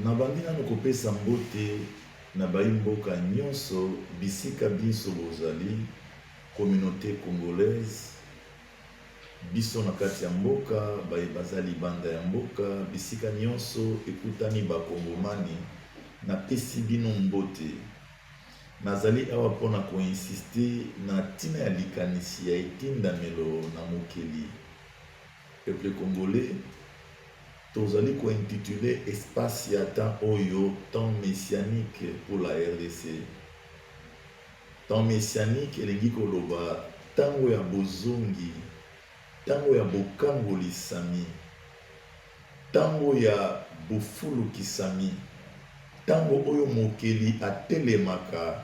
Na bandi nano kopesa mbote na baimboka nyonso bisika biso bozali communauté congolaise biso na kati ya mboka bazali banda ya mboka bisika nyonso ekutani bakongomani na pesi bino mbote nazali awa mpona koinsiste na ntina ya likanisi ya etindamelo na mokili peuple congolais tozali kointitule espace ya temps oyo temps messianique pour la RDC. Temps messianique elingi koloba tango ya bozongi, tango ya bokangolisami, tango ya bofulukisami, tango oyo mokeli atelemaka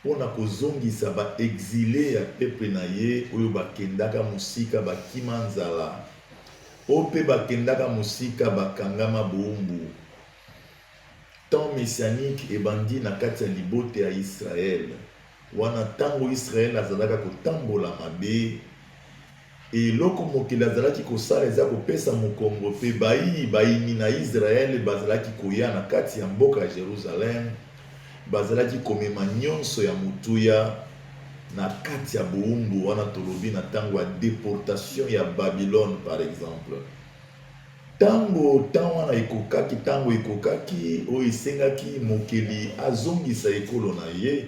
mpona kozongisa baexile ya peuple na ye oyo bakendaka mosika bakima nzala ope bakendaka mosika bakangama boumbu. Temps messianique ebandi na kati ya libote ya Israel wana tango Israel azalaka kotambola mabe eloko mokili azalaki kosala eza kopesa mokongo mpe bayini na Israel bazalaki koya na kati ya mboka ya Jerusalem bazalaki komema nyonso ya mutuya na kati ya boumbu wana tolobi na tango ya déportation ya Babylone par exemple. Tango wana ekokaki tango ekokaki oyo esengaki mokeli azongisa ekolo na ye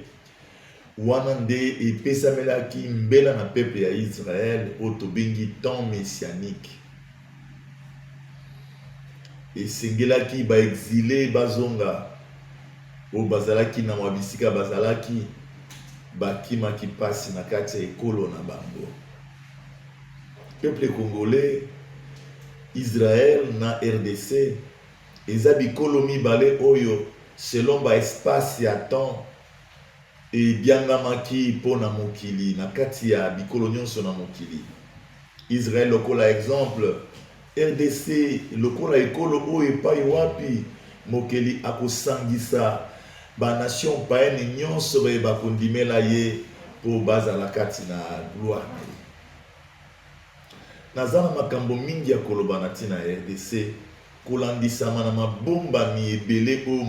wana nde epesamelaki mbela na peuple ya Israel oyo tobengi temps messianique. Esengelaki baexile bazonga oyo bazalaki na mabisika bazalaki bakimaki pasi na kati ya ekolo na bango. Peuple congolais, Israël na RDC eza bikolo mibale oyo selon ba espace ya temps ebiangamaki mpona mokili na kati ya bikolo nyonso na mokili. Israël lokola exemple, RDC lokola ekolo oyo epai wapi mokeli akosangisa banation paene nyonso bakondimela ye mpo bazala kati na gloire. Naza na makambo mingi ya koloba na ntina ya RDC kolandisama na mabombami ebele oyo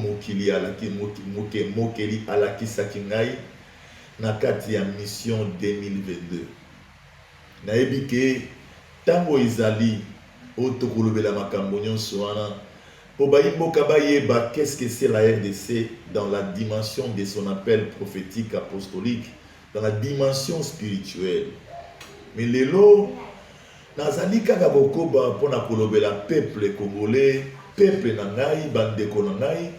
mokeli alakisaki ngai na kati ya mission 2022. Nayebi ke tango ezali oyo tokolobela makambo nyonso wana po bayimboka bayeba qu'est-ce que c'est la RDC dans la dimension de son appel prophétique apostolique, dans la dimension spirituelle. Mais lelo nazali kaka kokoba mpona kolobela peuple congolais, peuple na ngai, bandeko na ngai,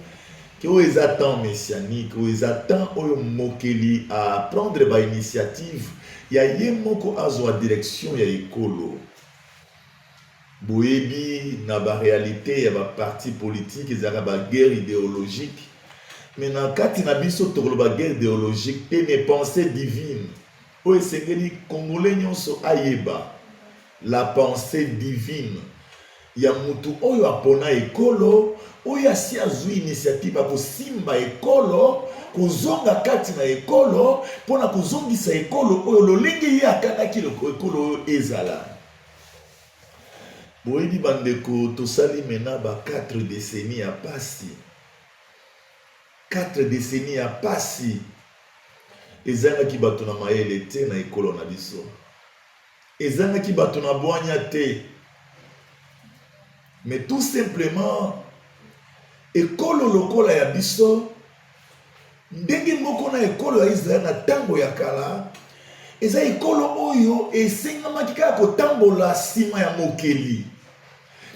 ke oyo eza temps messianique, oyo eza temps oyo mokeli a prendre ba initiative ya ye moko azwa direction ya ekolo. Boyebi na ba réalité ya ba parti politique ezaka ba guerre idéologique, mais na kati na biso tokoloba guerre idéologique te ne pensée divine oyo esengeli congolais nyonso ayeba la pensée divine ya mutu oyo apona ekolo oyo asi azwi initiative akosimba ekolo kozonga kati na ekolo mpona kozongisa ekolo oyo lolenge ye akangaki ekolo oyo ezala. Boyebi bandeko tosali mena ba 4 décennies ya pasi. 4 décennies ya pasi ezangaki bato na mayele te na ekolo na biso. Ezangaki bato na bwanya te. Mais tout simplement ekolo lokola ya biso ndenge moko na ekolo ya Israel na tango ya kala eza ekolo oyo esengamaki kaka kotambola nsima ya mokeli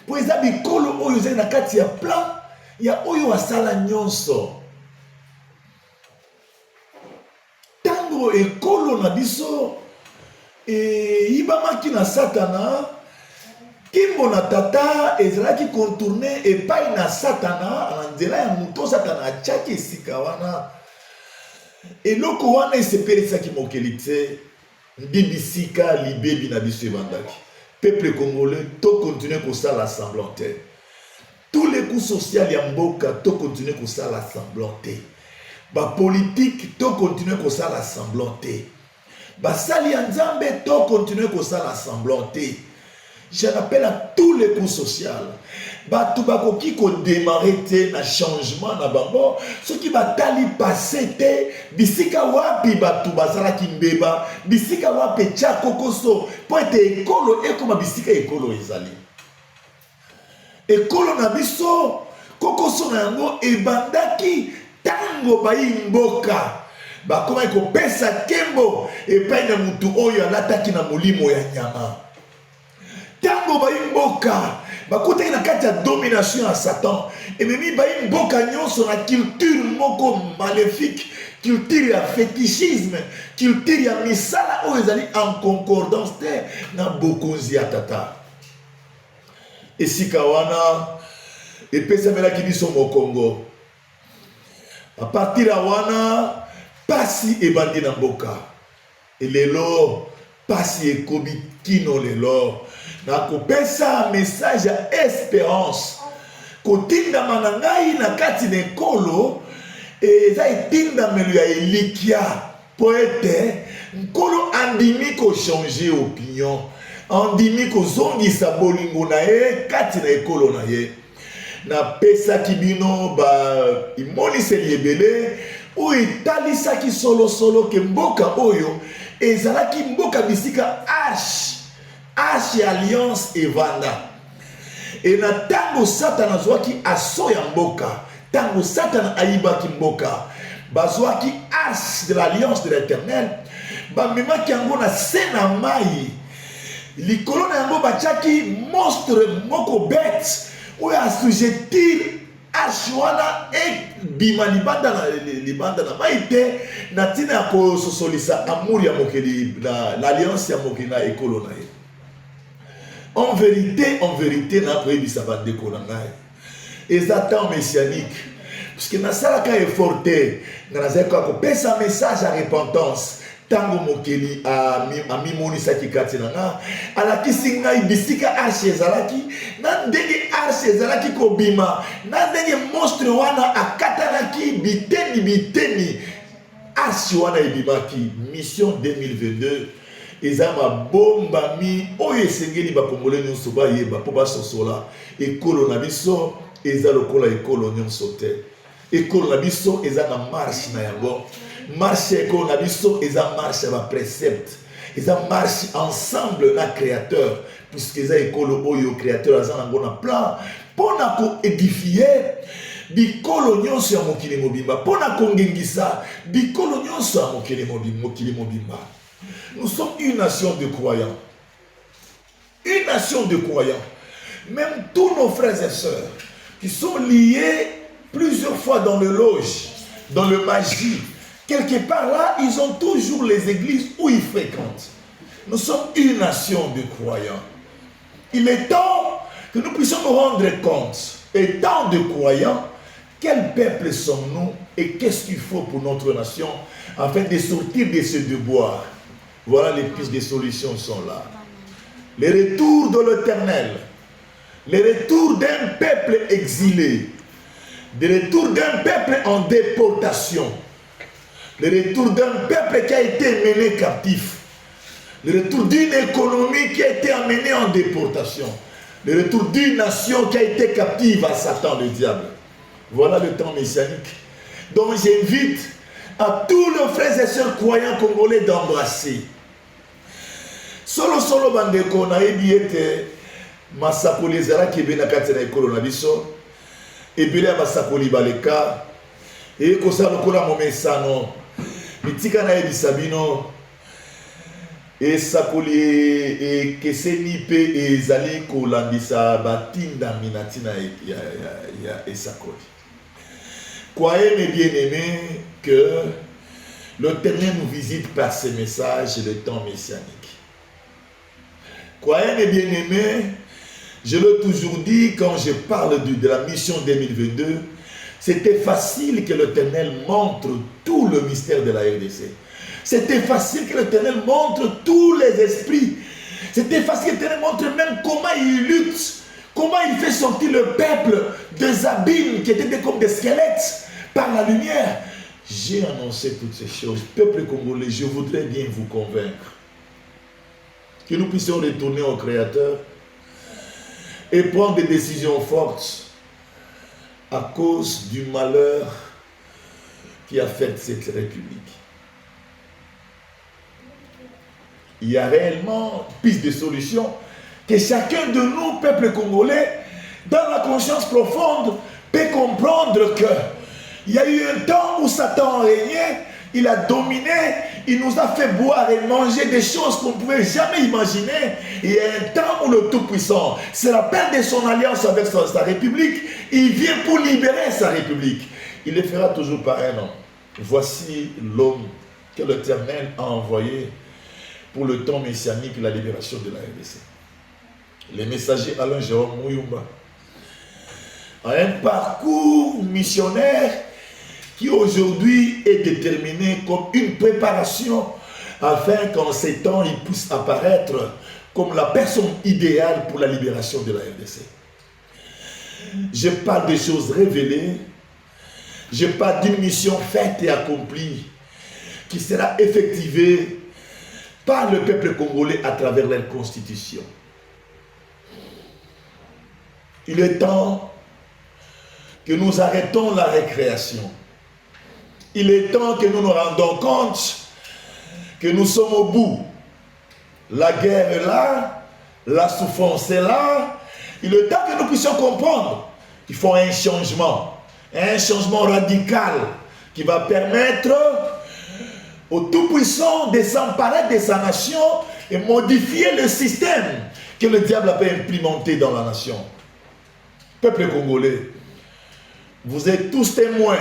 po eza bikolo oyo ezali na kati ya plan ya oyo asala nyonso. Tango ekolo na biso eyibamaki na satana kimbo na tata ezalaki contourne epai na satana na nzela ya moto satana atiaki esika wana eloko wana esepelisaki mokeli te ndi bisika libebi na biso ebandaki. Peuple congolais to continue kosala semblant te. Tous les coups sociaux ya mboka to continue kosala semblant te. Ba politique to continue kosala semblant te. Basali ya nzambe to continue kosala semblant te. je rappelle à tous les coups sociaux. Batu bakoki ko démarrer te na changement na bango ce qui va tali passer te bisika wapi batu bazala kimbeba bisika wapi cha kokoso po ete ekolo ekoma bisika ekolo ezali ekolo na biso kokoso na yango ebandaki tango bayi mboka bakoma ekopesa kembo epai na mutu oyo alataki na molimo ya nyama tango bayi mboka bakotaki na kati ya domination ya Satan ememi bayi mboka nyonso na culture moko maléfique culture ya fétichisme culture ya misala oyo ezali en concordance te na bokonzi ya tata esika wana epesamelaki biso mokongo a partir ya wana pasi ebandi na mboka elelo pasi ekobi kino lelo na kopesa message ya espérance kotindama na ngai na kati na ekolo eza etindamelo ya elikia po ete nkolo andimi kochange opinion andimi kozongisa bolingo na ye kati na ekolo na ye napesaki bino imoniseli ebele oyo etalisaki solosolo ke mboka oyo ezalaki mboka bisika arche alliance evanda e na tango Satan azwaki aso ya mboka tango Satan ayibaki mboka bazwaki arche de l'alliance de l'éternel bamemaki yango na se na mai likolo na yango batiaki monstre moko bete oyo assujettir arche wana ebima libanda na mai te na ntina ya kososolisa amour ya mokili na l'alliance ya mokili na ekolo na ye en vérité na koyebisa bandeko na ngai eza temps messianique puisque nasalaka effort te nga nazali kaka kopesa message ya repentance tango mokili amimonisaki kati na nga alakisi ngai bisika arche ezalaki na ndenge arche ezalaki kobima na ndenge monstre wana akatanaki biteni arche wana ebimaki mission 2022 eza mabombami oyo esengeli bakongole nyonso bayeba mpo basosola ekolo na biso eza lokola ekolo nyonso te ekolo na biso eza na marche na yango marche ya ekolo na biso eza marche ya baprecept eza marche ensemble na créateur puisque eza ekolo oyo créateur aza nango na plan mpo na koédifie bikolo nyonso ya mokili mobimba mpo na kongengisa bikolo nyonso ya mokili mobimba. Nous sommes une nation de croyants. Une nation de croyants. Même tous nos frères et sœurs qui sont liés plusieurs fois dans le loge, dans le magie, quelque part là, ils ont toujours les églises où ils fréquentent. Nous sommes une nation de croyants. Il est temps que nous puissions nous rendre compte, étant de croyants, quel peuple sommes-nous et qu'est-ce qu'il faut pour notre nation afin de sortir de ce déboire. Voilà, les pistes de solutions sont là. Le retour de l'Éternel, le retour d'un peuple exilé, le retour d'un peuple en déportation, le retour d'un peuple qui a été mené captif, le retour d'une économie qui a été amenée en déportation, le retour d'une nation qui a été captive à Satan, le diable. Voilà le temps messianique. Donc j'invite à tous les frères et sœurs croyants congolais d'embrasser. Solo bandeko na yebi ete masakoli ezalaki ebele na kati na ekolo na biso ebele ya basakoli baleka ekosala lokola momesano mitika na yebisa bino esakoli ekeseni mpe ezali kolandisa batindami na ntina ya esakoli. Croyez mes bien-aimés que l'Éternel nous visite par ses messages le temps messianique. Croyez mes bien-aimés, je l'ai toujours dit quand je parle de la mission 2022, c'était facile que l'Éternel montre tout le mystère de la RDC. C'était facile que l'Éternel montre tous les esprits. C'était facile que l'Éternel montre même comment il lutte, comment il fait sortir le peuple des abîmes qui étaient comme des squelettes par la lumière. J'ai annoncé toutes ces choses. Peuple congolais, je voudrais bien vous convaincre que nous puissions retourner au Créateur, et prendre des décisions fortes à cause du malheur qui affecte cette République. Il y a réellement piste de solution que chacun de nous, peuple congolais, dans la conscience profonde, peut comprendre que il y a eu un temps où Satan régnait, il a dominé, il nous a fait boire et manger des choses qu'on ne pouvait jamais imaginer. Et il y a un temps où le Tout-Puissant se rappelle de son alliance avec sa République, il vient pour libérer sa République. Il le fera toujours par un homme. Voici l'homme que l'Éternel a envoyé pour le temps messianique, la libération de la RDC. Le messager Alain Jérôme Mouyumba a un parcours missionnaire qui aujourd'hui est déterminé comme une préparation afin qu'en ces temps, il puisse apparaître comme la personne idéale pour la libération de la RDC. Je parle des choses révélées, je parle d'une mission faite et accomplie qui sera effectivée par le peuple congolais à travers leur constitution. Il est temps que nous arrêtons la récréation. Il est temps que nous nous rendons compte que nous sommes au bout. La guerre est là, la souffrance est là. Il est temps que nous puissions comprendre qu'il faut un changement radical qui va permettre au Tout-Puissant de s'emparer de sa nation et modifier le système que le diable a pu implémenter dans la nation. Peuple congolais, vous êtes tous témoins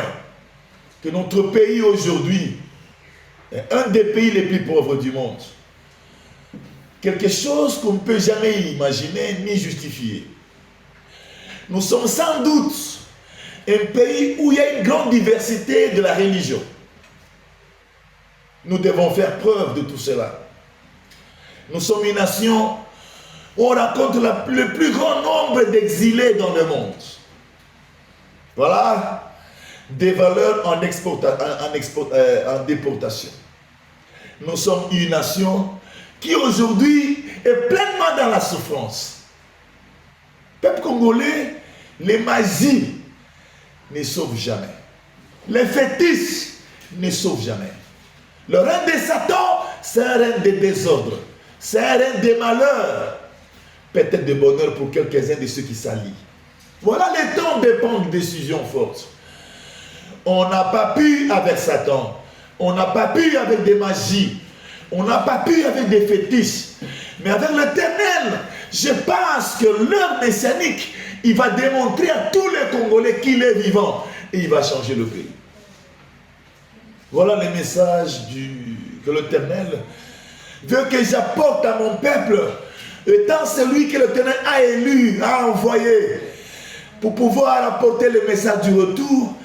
que notre pays aujourd'hui est un des pays les plus pauvres du monde. Quelque chose qu'on ne peut jamais imaginer ni justifier. Nous sommes sans doute un pays où il y a une grande diversité de la religion. Nous devons faire preuve de tout cela. Nous sommes une nation où on rencontre le plus grand nombre d'exilés dans le monde. Voilà des valeurs en déportation. Nous sommes une nation qui aujourd'hui est pleinement dans la souffrance. Peuple congolais, les magies ne sauvent jamais. Les fétiches ne sauvent jamais. Le règne de Satan, c'est un règne de désordre. C'est un règne de malheur. Peut-être de bonheur pour quelques-uns de ceux qui s'allient. Voilà les temps de prendre des décisions fortes. On n'a pas pu avec Satan. On n'a pas pu avec des magies. On n'a pas pu avec des fétiches. Mais avec l'Éternel, je pense que l'heure messianique, il va démontrer à tous les Congolais qu'il est vivant. Et il va changer le pays. Voilà le message que l'Éternel veut que j'apporte à mon peuple, étant celui que l'Éternel a élu, a envoyé, pour pouvoir apporter le message du retour,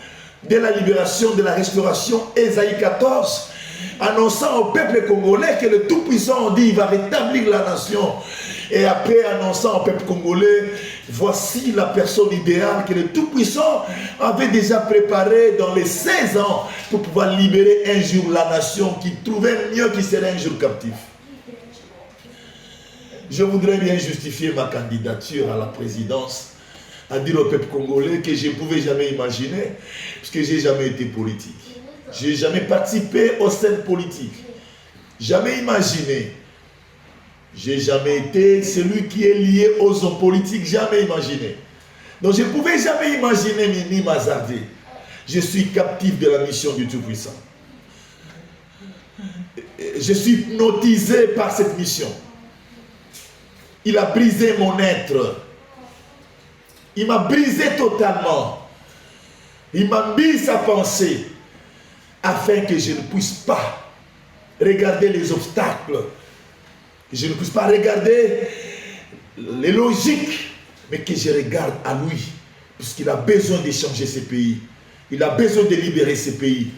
de la libération, de la restauration, Ésaïe 14, annonçant au peuple congolais que le Tout-Puissant dit il va rétablir la nation. Et après annonçant au peuple congolais, voici la personne idéale que le Tout-Puissant avait déjà préparée dans les 16 ans pour pouvoir libérer un jour la nation qui trouvait mieux qui serait un jour captif. Je voudrais bien justifier ma candidature à la présidence, à dire au peuple congolais que je ne pouvais jamais imaginer, parce que je n'ai jamais été politique. Je n'ai jamais participé aux scènes politiques. Jamais imaginé. Je n'ai jamais été celui qui est lié aux hommes politiques. Jamais imaginé. Donc je ne pouvais jamais imaginer ni m'hasarder. Je suis captif de la mission du Tout-Puissant. Je suis hypnotisé par cette mission. Il a brisé mon être. Il m'a brisé totalement. Il m'a mis sa pensée afin que je ne puisse pas regarder les obstacles, que je ne puisse pas regarder les logiques, mais que je regarde à lui, puisqu'il a besoin de changer ce pays. Il a besoin de libérer ce pays.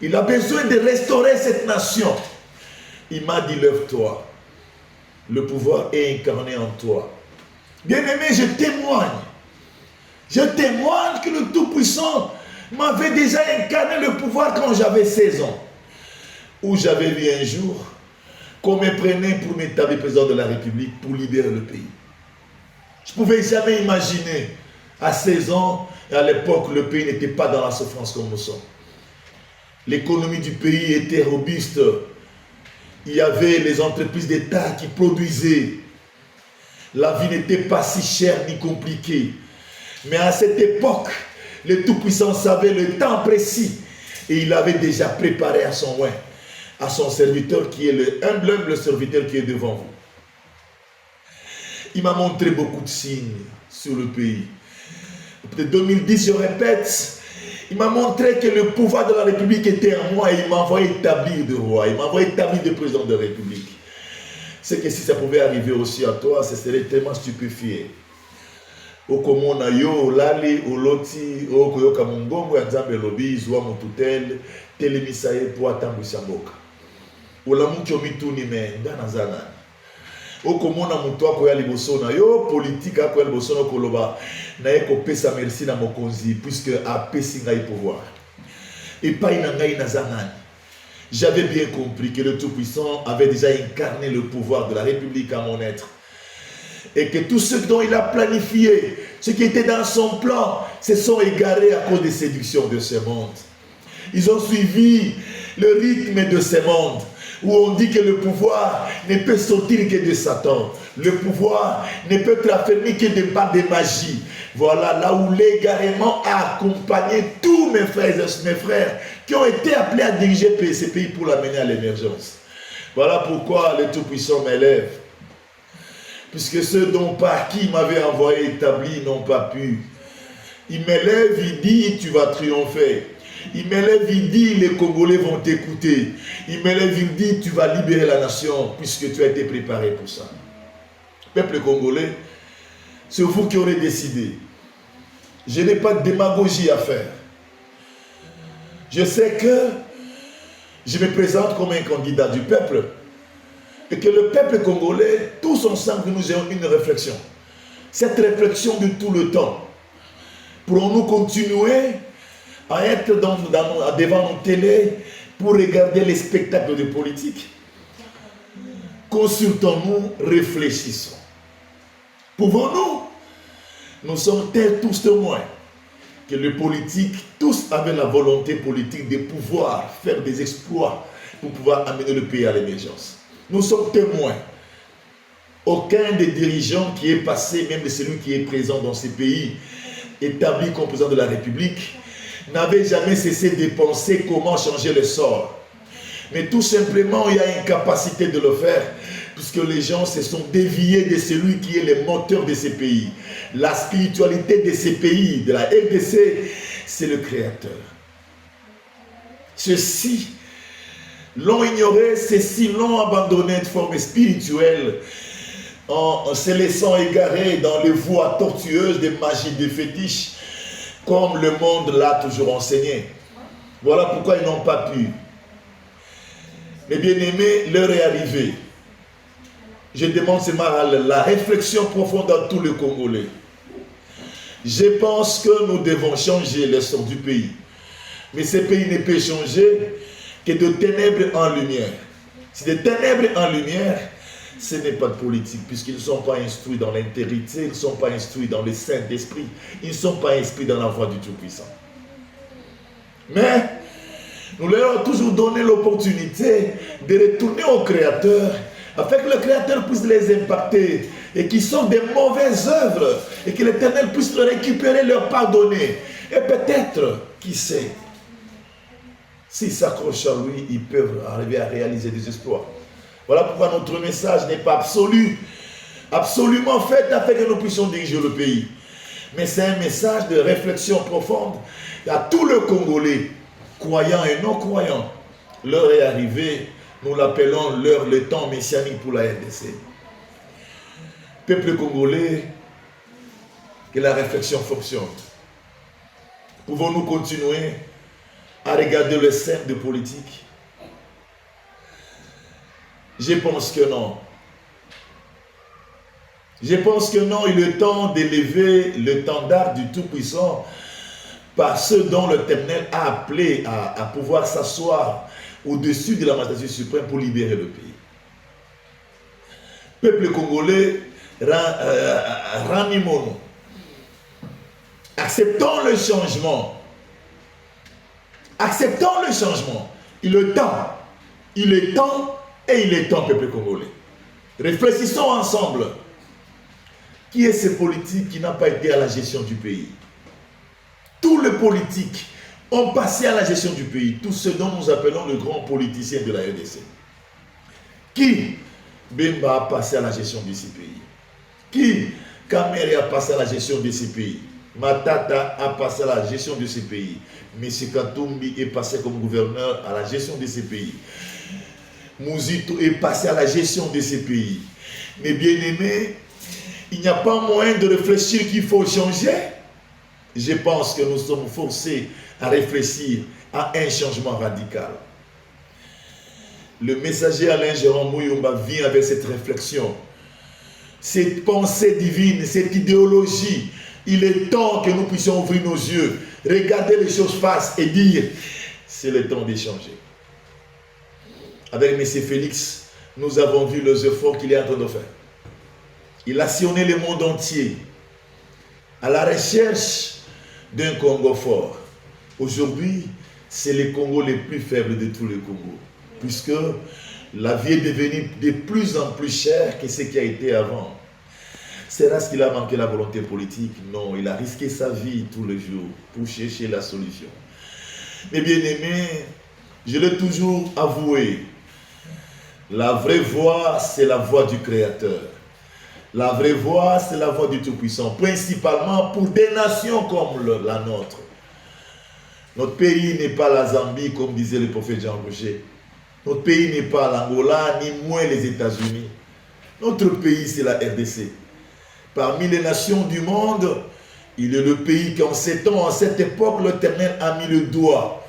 Il a besoin de restaurer cette nation. Il m'a dit, lève-toi. Le pouvoir est incarné en toi. Bien-aimé, je témoigne. Je témoigne que le Tout-Puissant m'avait déjà incarné le pouvoir quand j'avais 16 ans. Où j'avais vu un jour qu'on me prenait pour m'établir président de la République pour libérer le pays. Je ne pouvais jamais imaginer, à 16 ans, et à l'époque, le pays n'était pas dans la souffrance comme nous sommes. L'économie du pays était robuste. Il y avait les entreprises d'État qui produisaient. La vie n'était pas si chère ni compliquée. Mais à cette époque, le Tout-Puissant savait le temps précis. Et il avait déjà préparé à son serviteur qui est le humble serviteur qui est devant vous. Il m'a montré beaucoup de signes sur le pays. Peut-être 2010, je répète, il m'a montré que le pouvoir de la République était en moi et il m'a envoyé établir de roi, il m'a envoyé établir de président de la République. C'est que si ça pouvait arriver aussi à toi, ce serait tellement stupéfié. Okomona yo, lali, oloti, okoyoka mungongo ya nzambe lobi, zwa mututel, telemisaye po atambu samboka. Olamuki omituni me, ndana zana. Okomona mutu akoya liboso na yo, politique akoya liboso na koloba, na eko pesa merci na mokonzi, puisque apesi ngai pouvoir. Et pas inangai na zanani. J'avais bien compris que le Tout-Puissant avait déjà incarné le pouvoir de la République à mon être. Et que tous ceux dont il a planifié, ceux qui étaient dans son plan, se sont égarés à cause des séductions de ce monde. Ils ont suivi le rythme de ce monde, où on dit que le pouvoir ne peut sortir que de Satan. Le pouvoir ne peut être affermi que par des magies. Voilà là où l'égarement a accompagné tous mes frères qui ont été appelés à diriger ce pays pour l'amener à l'émergence. Voilà pourquoi le Tout-Puissant m'élève. Puisque ceux dont par qui il m'avait envoyé établi n'ont pas pu. Il m'élève, il dit, tu vas triompher. Il m'élève, il dit, les Congolais vont t'écouter. Il m'élève, il dit, tu vas libérer la nation, puisque tu as été préparé pour ça. Peuple congolais, c'est vous qui aurez décidé. Je n'ai pas de démagogie à faire. Je sais que je me présente comme un candidat du peuple. Et que le peuple congolais, tous ensemble, nous ayons une réflexion. Cette réflexion de tout le temps. Pourrons-nous continuer à être devant nos télés pour regarder les spectacles de politique? Consultons-nous, réfléchissons. Pouvons-nous? Nous sommes tous témoins que les politiques, tous avaient la volonté politique de pouvoir faire des exploits pour pouvoir amener le pays à l'émergence. Nous sommes témoins. Aucun des dirigeants qui est passé, même de celui qui est présent dans ces pays, établi comme président de la République, n'avait jamais cessé de penser comment changer le sort. Mais tout simplement, il y a une capacité de le faire, puisque les gens se sont déviés de celui qui est le moteur de ces pays. La spiritualité de ces pays, de la RDC, c'est le Créateur. Ceux-ci l'ont ignoré, ceux-ci l'ont abandonné de forme spirituelle, en se laissant égarer dans les voies tortueuses des magies, des fétiches, comme le monde l'a toujours enseigné. Voilà pourquoi ils n'ont pas pu. Mes bien-aimés, l'heure est arrivée. Je demande seulement la réflexion profonde à tous les Congolais. Je pense que nous devons changer le sort du pays. Mais ce pays ne peut changer que de ténèbres en lumière. Si de ténèbres en lumière, ce n'est pas de politique, puisqu'ils ne sont pas instruits dans l'intégrité, ils ne sont pas instruits dans le Saint-Esprit, ils ne sont pas instruits dans la voie du Tout-Puissant. Mais nous leur avons toujours donné l'opportunité de retourner au Créateur, afin que le Créateur puisse les impacter, et qu'ils sont des mauvaises œuvres, et que l'Éternel puisse leur récupérer, leur pardonner. Et peut-être, qui sait, s'ils s'accrochent à lui, ils peuvent arriver à réaliser des exploits. Voilà pourquoi notre message n'est pas absolu, absolument fait afin que nous puissions diriger le pays. Mais c'est un message de réflexion profonde à tous les Congolais, croyants et non croyants. L'heure est arrivée, nous l'appelons l'heure, le temps messianique pour la RDC. Peuple congolais, que la réflexion fonctionne. Pouvons-nous continuer à regarder le cercle de politique? Je pense que non. Je pense que non, il est temps d'élever l'étendard du Tout-Puissant par ceux dont l'Éternel a appelé à pouvoir s'asseoir au-dessus de la majesté suprême pour libérer le pays. Peuple congolais, Ranimono. Acceptons le changement. Acceptons le changement. Il est temps. Il est temps et il est temps, peuple congolais. Réfléchissons ensemble. Qui est ce politique qui n'a pas été à la gestion du pays? Tous les politiques ont passé à la gestion du pays. Tous ceux dont nous appelons le grand politicien de la RDC. Qui Bemba a passé à la gestion de ces pays? Qui Kamere a passé à la gestion de ces pays? Matata a passé à la gestion de ces pays. M. Katumbi est passé comme gouverneur à la gestion de ces pays. Mouzito est passé à la gestion de ces pays. Mais bien aimé, il n'y a pas moyen de réfléchir qu'il faut changer. Je pense que nous sommes forcés à réfléchir à un changement radical. Le messager Alain Jérôme Mouyumba vient avec cette réflexion, cette pensée divine, cette idéologie. Il est temps que nous puissions ouvrir nos yeux, regarder les choses face et dire, c'est le temps d'échanger. Avec M. Félix, nous avons vu les efforts qu'il est en train de faire. Il a sillonné le monde entier à la recherche d'un Congo fort. Aujourd'hui, c'est le Congo le plus faible de tous les Congos, puisque la vie est devenue de plus en plus chère que ce qui a été avant. Sera-ce qu'il a manqué la volonté politique? Non, il a risqué sa vie tous les jours pour chercher la solution. Mais bien aimé, je l'ai toujours avoué, la vraie voie, c'est la voie du Créateur. La vraie voie, c'est la voie du Tout-Puissant, principalement pour des nations comme la nôtre. Notre pays n'est pas la Zambie, comme disait le prophète Jean Roger. Notre pays n'est pas l'Angola, ni moins les États-Unis. Notre pays, c'est la RDC. Parmi les nations du monde, il est le pays qu'en ces temps, en cette époque, l'Éternel a mis le doigt.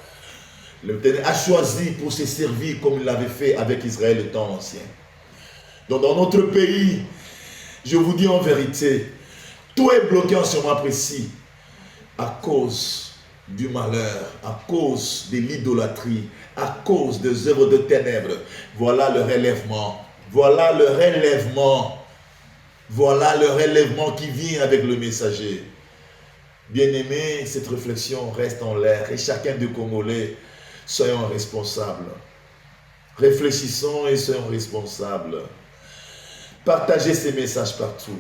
L'Éternel a choisi pour se servir comme il l'avait fait avec Israël le temps ancien. Donc dans notre pays, je vous dis en vérité, tout est bloqué en ce moment précis à cause du malheur, à cause de l'idolâtrie, à cause des œuvres de ténèbres. Voilà le relèvement. Voilà le relèvement. Voilà le relèvement qui vient avec le messager. Bien-aimés, cette réflexion reste en l'air et chacun des Congolais, soyons responsables. Réfléchissons et soyons responsables. Partagez ces messages partout.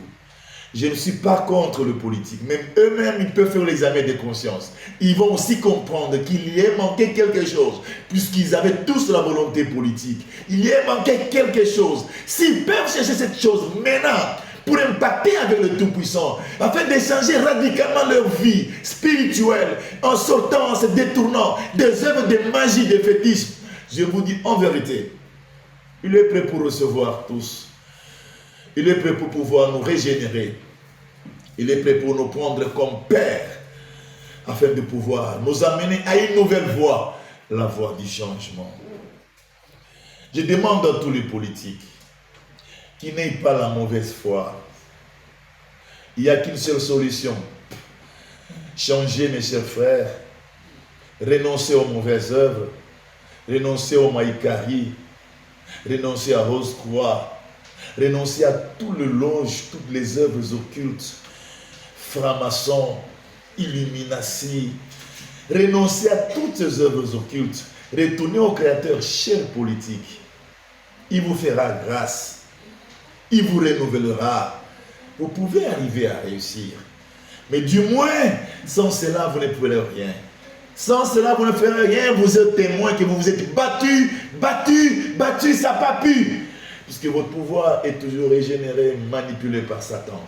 Je ne suis pas contre le politique. Même eux-mêmes, ils peuvent faire l'examen de conscience. Ils vont aussi comprendre qu'il y ait manqué quelque chose, puisqu'ils avaient tous la volonté politique. Il y ait manqué quelque chose. S'ils peuvent chercher cette chose maintenant, pour impacter avec le Tout-Puissant, afin de changer radicalement leur vie spirituelle, en sortant, en se détournant des œuvres de magie, de fétichisme, je vous dis en vérité, il est prêt pour recevoir tous. Il est prêt pour pouvoir nous régénérer. Il est prêt pour nous prendre comme Père, afin de pouvoir nous amener à une nouvelle voie, la voie du changement. Je demande à tous les politiques qui n'aient pas la mauvaise foi. Il n'y a qu'une seule solution. Changer, mes chers frères, renoncer aux mauvaises œuvres, renoncer au maïkari, renoncer à Rose-Croix, renoncer à tout le loge, toutes les œuvres occultes, francs-maçons, illuminatie, renoncer à toutes ces œuvres occultes, retourner au Créateur, cher politique. Il vous fera grâce, il vous renouvellera. Vous pouvez arriver à réussir. Mais du moins, sans cela, vous ne pourrez rien. Sans cela, vous ne ferez rien. Vous êtes témoin que vous vous êtes battu, ça n'a pas pu. Puisque votre pouvoir est toujours régénéré, manipulé par Satan.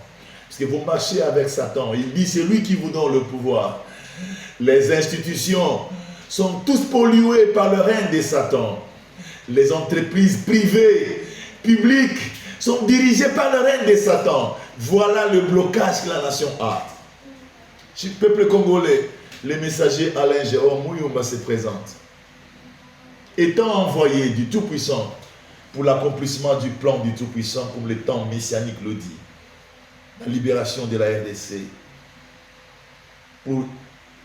Parce que vous marchez avec Satan. Il dit, c'est lui qui vous donne le pouvoir. Les institutions sont tous polluées par le règne de Satan. Les entreprises privées, publiques, sont dirigées par le règne de Satan. Voilà le blocage que la nation a. Chez le peuple congolais, le messager Alain Jérôme Mouyumba se présente. Étant envoyé du Tout-Puissant pour l'accomplissement du plan du Tout-Puissant, comme le temps messianique le dit, la libération de la RDC, pour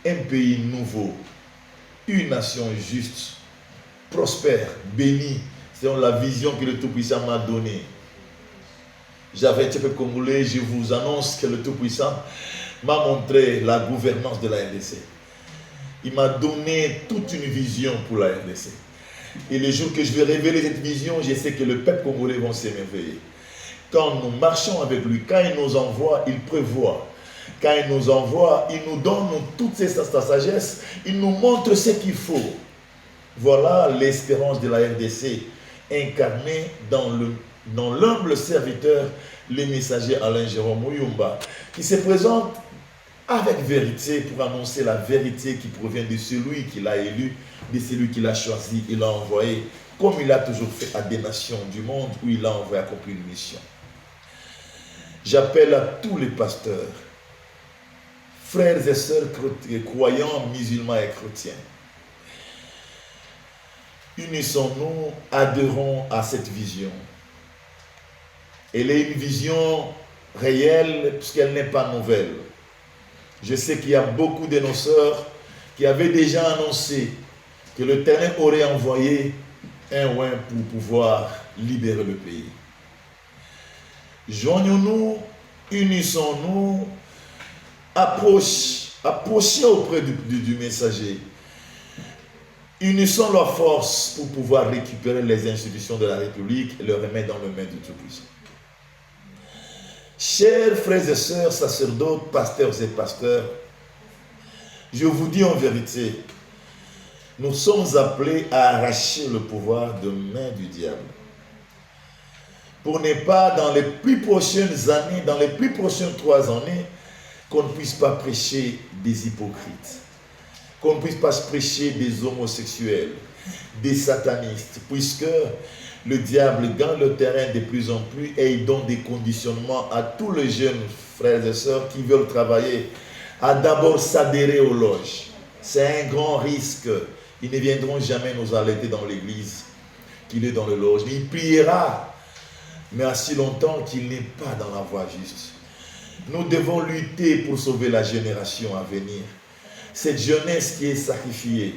un pays nouveau, une nation juste, prospère, bénie, selon la vision que le Tout-Puissant m'a donnée. j'avais été peuple congolais, je vous annonce que le Tout-Puissant m'a montré la gouvernance de la RDC. Il m'a donné toute une vision pour la RDC. Et le jour que je vais révéler cette vision, je sais que le peuple congolais va s'émerveiller. Quand nous marchons avec lui, quand il nous envoie, il prévoit. Quand il nous envoie, il nous donne toute sa sagesse, il nous montre ce qu'il faut. Voilà l'espérance de la RDC incarnée dans l'humble serviteur, le messager Alain Jérôme Muyumba, qui se présente avec vérité pour annoncer la vérité qui provient de celui qui l'a élu, de celui qui l'a choisi et l'a envoyé, comme il a toujours fait à des nations du monde où il a envoyé accomplir une mission. J'appelle à tous les pasteurs, frères et sœurs croyants, musulmans et chrétiens. Unissons-nous, adhérons à cette vision. Elle est une vision réelle puisqu'elle n'est pas nouvelle. Je sais qu'il y a beaucoup de nos sœurs qui avaient déjà annoncé que l'Éternel aurait envoyé un oin pour pouvoir libérer le pays. Joignons-nous, unissons-nous, approchez auprès du messager. Unissons leurs forces pour pouvoir récupérer les institutions de la République et les remettre dans le main du Tout-Puissant. Chers frères et sœurs, sacerdotes, pasteurs et pasteurs, je vous dis en vérité, nous sommes appelés à arracher le pouvoir de main du diable. Pour ne pas, dans les plus prochaines années, dans les plus prochaines 3 années, qu'on ne puisse pas prêcher des hypocrites, qu'on ne puisse pas prêcher des homosexuels, des satanistes, puisque le diable gagne le terrain de plus en plus et il donne des conditionnements à tous les jeunes frères et sœurs qui veulent travailler à d'abord s'adhérer aux loges. C'est un grand risque. Ils ne viendront jamais nous allaiter dans l'église qu'il est dans le loge. Il priera, mais aussi longtemps qu'il n'est pas dans la voie juste. Nous devons lutter pour sauver la génération à venir. Cette jeunesse qui est sacrifiée,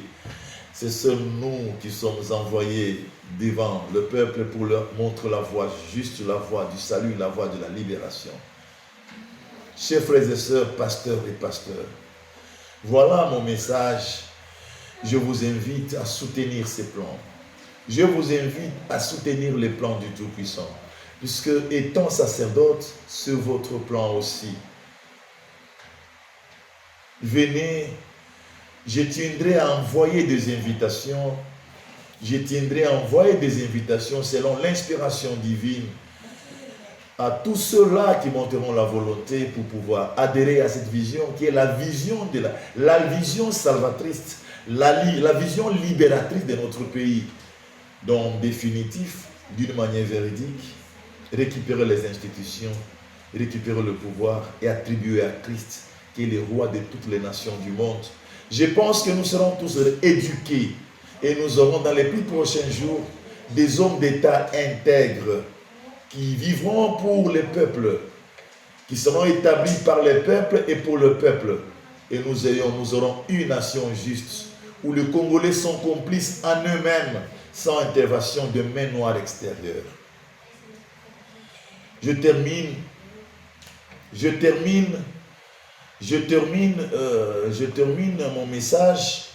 c'est seuls nous qui sommes envoyés devant le peuple pour leur montrer la voie juste, la voie du salut, la voie de la libération. Chers frères et sœurs, pasteurs et pasteurs, voilà mon message. Je vous invite à soutenir ces plans. Je vous invite à soutenir les plans du Tout-Puissant, puisque étant sacerdote, c'est votre plan aussi. Venez, je tiendrai à envoyer des invitations. Je tiendrai à envoyer des invitations selon l'inspiration divine à tous ceux-là qui monteront la volonté pour pouvoir adhérer à cette vision qui est la vision de la vision salvatrice, la vision libératrice de notre pays. Donc, définitif, d'une manière véridique, récupérer les institutions, récupérer le pouvoir et attribuer à Christ, qui est le roi de toutes les nations du monde. Je pense que nous serons tous éduqués et nous aurons dans les plus prochains jours des hommes d'État intègres qui vivront pour les peuples, qui seront établis par les peuples et pour le peuple. Et nous aurons une nation juste, où les Congolais sont complices en eux-mêmes, sans intervention de main noire extérieure. Je termine mon message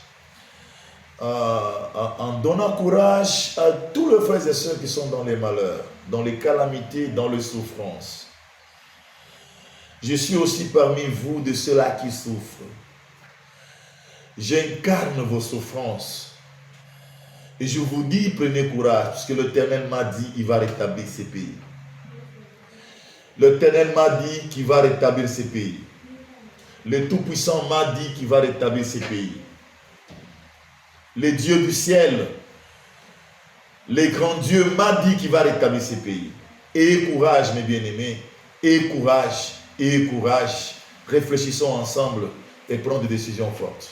en donnant courage à tous les frères et sœurs qui sont dans les malheurs, dans les calamités, dans les souffrances. Je suis aussi parmi vous de ceux-là qui souffrent. J'incarne vos souffrances. Et je vous dis, prenez courage, puisque l'Éternel m'a dit, il va rétablir ces pays. L'Éternel m'a dit qu'il va rétablir ces pays. Le Tout-Puissant m'a dit qu'il va rétablir ces pays. Le Dieu du ciel, le grand Dieu m'a dit qu'il va rétablir ces pays. Ayez courage, mes bien-aimés. Ayez courage, ayez courage. Réfléchissons ensemble et prenons des décisions fortes.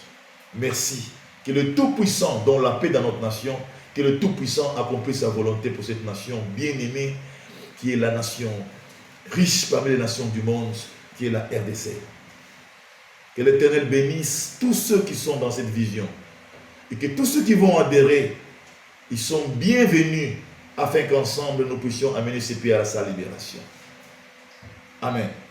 Merci. Que le Tout-Puissant donne la paix dans notre nation. Que le Tout-Puissant accomplisse sa volonté pour cette nation bien-aimée, qui est la nation riche parmi les nations du monde, qui est la RDC. Que l'Éternel bénisse tous ceux qui sont dans cette vision. Et que tous ceux qui vont adhérer, ils sont bienvenus afin qu'ensemble nous puissions amener ces pays à sa libération. Amen.